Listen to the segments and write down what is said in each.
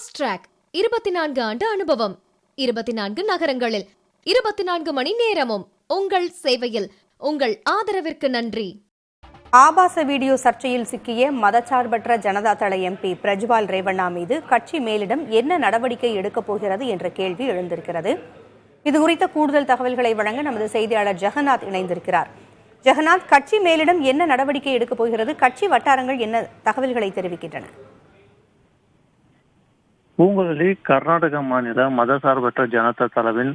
Fast track 24 ஆண்டு அனுபவம், 24 நகரங்களில், 24 மணி நேரமும் உங்கள் சேவையில். உங்கள் ஆதரவிற்கு நன்றி. ஆபாச வீடியோ சர்ச்சையில் சிக்கிய மதச்சார்பற்ற ஜனதா தள எம்பி பிரஜ்வால் ரேவண்ணா மீது கட்சி மேலிடம் என்ன நடவடிக்கை எடுக்கப் போகிறது என்ற கேள்வி எழுந்திருக்கிறது. இதுகுறித்த கூடுதல் தகவல்களை வழங்க நமது செய்தியாளர் ஜெகநாத் இணைந்திருக்கிறார். ஜெகநாத், கட்சி மேலிடம் என்ன நடவடிக்கை எடுக்கப் போகிறது? கட்சி வட்டாரங்கள் என்ன தகவல்களை தெரிவிக்கின்றன? பூங்குழலி கர்நாடக மாநில மதசார்பற்ற ஜனதா தளவின்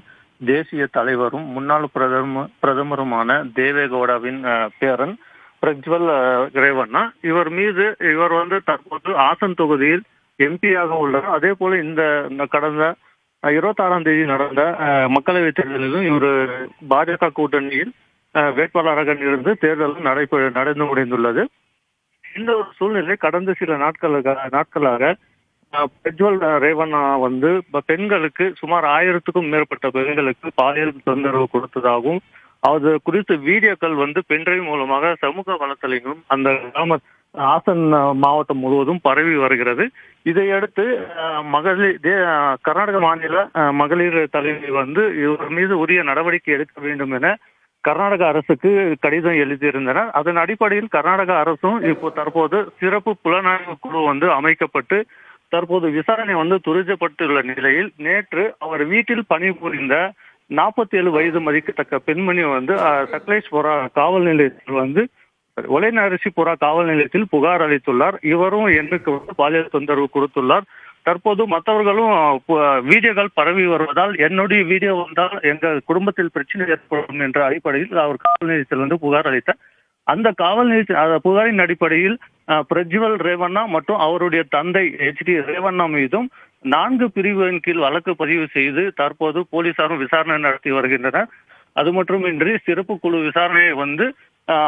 தேசிய தலைவரும் முன்னாள் பிரதமருமான தேவேகவுடாவின் பேரன் பிரஜ்வல் ரேவண்ணா இவர் மீது தற்போது ஆசன் தொகுதியில் எம்பியாக உள்ளார். அதே போல இந்த கடந்த 26ஆம் தேதி நடந்த மக்களவைத் தேர்தலிலும் இவர் பாஜக கூட்டணியில் வேட்பாளராக இருந்து தேர்தல் நடந்து முடிந்துள்ளது. இந்த ஒரு சூழ்நிலை கடந்த சில நாட்களாக பிரஜ்வல் ரேவண்ணா பெண்களுக்கு சுமார் 1000க்கும் மேற்பட்ட பெண்களுக்கு பாலியல் தொந்தரவு கொடுத்ததாகவும் அது குறித்த வீடியோக்கள் பென்டிரைவ் மூலமாக சமூக வலைத்தளங்களும் அந்த ஆசன் மாவட்டம் முழுவதும் பரவி வருகிறது. இதையடுத்து கர்நாடக மாநில மகளிர் தலைவி இவர் மீது உரிய நடவடிக்கை எடுக்க வேண்டும் என கர்நாடக அரசுக்கு கடிதம் எழுதியிருந்தனர். அதன் அடிப்படையில் கர்நாடக அரசும் தற்போது சிறப்பு புலனாய்வு குழு அமைக்கப்பட்டு தற்போது விசாரணை துரிதப்பட்டுள்ள நிலையில் நேற்று அவர் வீட்டில் பணிபுரிந்த 47 வயது மதிக்கத்தக்க பெண்மணி சக்லேஷ்புரா காவல் நிலையத்தில் ஒலைநரசிபுரா காவல் நிலையத்தில் புகார் அளித்துள்ளார். இவரும் எனக்கு பாலியல் தொந்தரவு கொடுத்துள்ளார். தற்போது மற்றவர்களும் வீடியோக்கள் பரவி வருவதால் என்னுடைய வீடியோ வந்தால் எங்கள் குடும்பத்தில் பிரச்சனை ஏற்படும் என்ற அடிப்படையில் அவர் காவல் நிலையத்தில் புகார் அளித்தார். அந்த காவல் நிலைய புகாரின் அடிப்படையில் பிரஜ்வல் ரேவண்ணா மற்றும் அவருடைய தந்தை HD ரேவண்ணா மீதும் 4 பிரிவின் கீழ் வழக்கு பதிவு செய்து தற்போது போலீசாரும் விசாரணை நடத்தி வருகின்றனர். அது மட்டுமின்றி சிறப்பு குழு விசாரணையை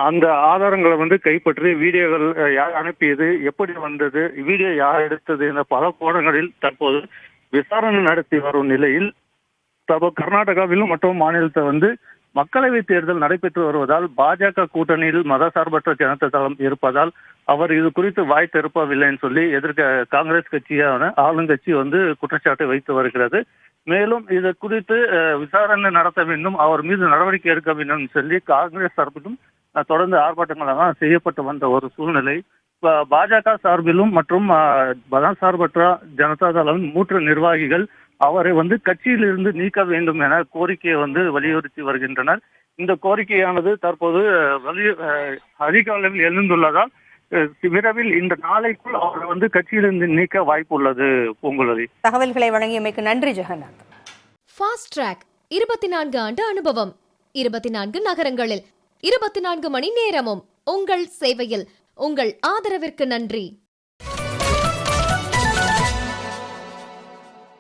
அந்த ஆதாரங்களை கைப்பற்றி வீடியோகள் யார் அனுப்பியது, எப்படி வந்தது, வீடியோ யார் எடுத்தது என பல கோணங்களில் தற்போது விசாரணை நடத்தி வரும் நிலையில் கர்நாடகாவிலும் மற்றும் மாநிலத்தை மக்களவை தேர்தல் நடைபெற்று வருவதால் பாஜக கூட்டணியில் மதசார்பற்ற ஜனதா தளம் இருப்பதால் அவர் இது குறித்து வாய் திறப்பவில்லைன்னு சொல்லி காங்கிரஸ் கட்சியான ஆளுங்கட்சி குற்றச்சாட்டை வைத்து வருகிறது. மேலும் இது குறித்து விசாரணை நடத்த வேண்டும், அவர் மீது நடவடிக்கை எடுக்க வேண்டும் சொல்லி காங்கிரஸ் சார்பிலும் தொடர்ந்து ஆர்ப்பாட்டங்களாக செய்யப்பட்டு வந்த ஒரு சூழ்நிலை பாஜக சார்பிலும் மற்றும் மதசார்பற்ற ஜனதா தளம் மூன்று நிர்வாகிகள் அவரை கட்சியிலிருந்து நீக்க வேண்டும் என கோரிக்கையை வலியுறுத்தி வருகின்றனர். இந்த கோரிக்கையானது தற்போது அதிக அளவில் எழுந்துள்ளதால் விரைவில் இந்த நாளைக்குள் அவரை கட்சியிலிருந்து நீக்க வாய்ப்பு உள்ளது. பூங்குழலி, தகவல்களை வழங்கியமைக்கு நன்றி ஜெகநாத். ஃபாஸ்ட் ட்ராக் 24 ஆண்டு அனுபவம், 24 நகரங்களில், 24 மணி நேரமும் உங்கள் சேவையில். உங்கள் ஆதரவிற்கு நன்றி.